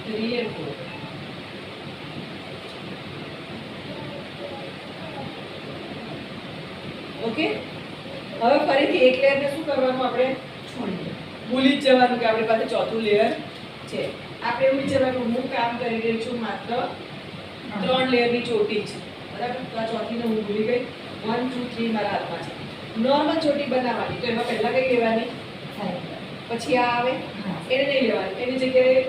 3 and 4. Okay, હવે ફરીથી એક લેયરને શું કરવાનું, આપણે છોડી ભૂલી જ જવાનું કે આપણી પાસે ચોથું લેયર છે. આપણે એવું વિચારવાનું હું કામ કરી રહી છું માત્ર 3 લેયરની ચોટી છે, બરાબર. તો આ ચોથીને હું ભૂલી ગઈ. 1 2 3 મારા હાથમાં છે. નોર્મલ ચોટી બનાવવાની, તો એમાં પહેલા કઈ લેવાની, પછી આ આવે એને નહીં લેવાની, એની જગ્યાએ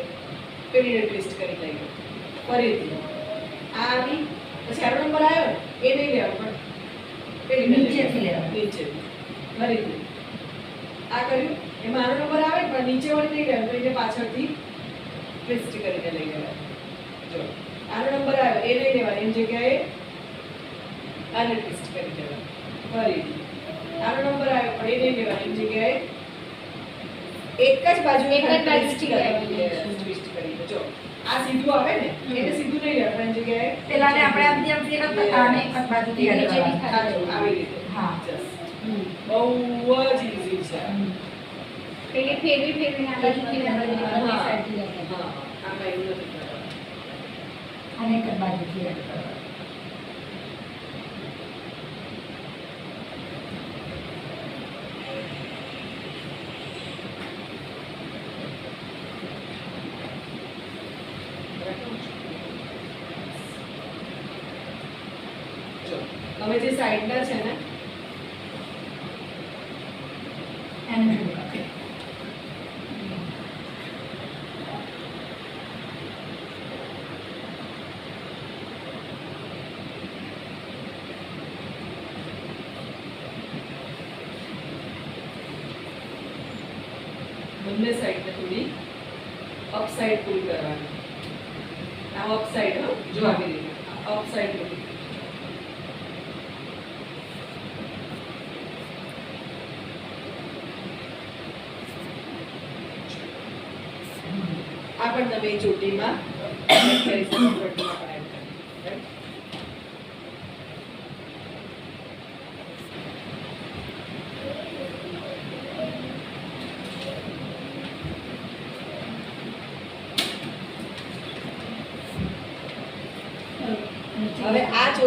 પેલીને ટ્વિસ્ટ કરી લઈએ. ફરીથી આ આવી, પછી આનો નંબર આવ્યો ને એ નહીં લેવાનો, પણ પેલી નીચેથી લેવાનું. નીચેથી ફરીથી આ કર્યું, એમાં આનો નંબર આવે ને પણ નીચે વાળી નહીં લેવાનું, તો એને પાછળથી ટ્વિસ્ટ કરીને લઈ લેવાનું. જો આનો નંબર આવ્યો એ નહીં લેવાનો, એની જગ્યાએ આને ટ્વિસ્ટ કરી દેવાનું. ફરીથી આનો નંબર આવ્યો પણ એ નહીં લેવાનો, એની જગ્યાએ એક જ બાજુ ટ્વિસ્ટ કરી દો. જો આ સીધું આવે ને એને સીધું નહીં લેવાનું, એની જગ્યાએ પેલાને આપણે આમ જેમ ફેરવતા આને એક જ બાજુથી નીચે હલાવવાનું. આવી રીતે. હા. બહુ જ ઈઝી છે. પેલી ફેરવીને આ બાજુથી આ બાજુ હા. બંને સાઈડથી લગાડવાનું. હા, આમાં એવું નથી કરવાનું. આને એક જ બાજુથી હલાવવાનું. જો તમે જે સાઈડના છે ને એને ભેગું કરો. બંને સાઈડને થોડી અપ સાઈડ પુલ કરવાની. આ અપ સાઈડ, હો જો આવી રીતે અપ સાઈડ પુલ. આ પણ તમે એ ચોટીમાં add કરી શકો, ચોટીમાં પણ add કરી શકો, right? હવે આ ચોટી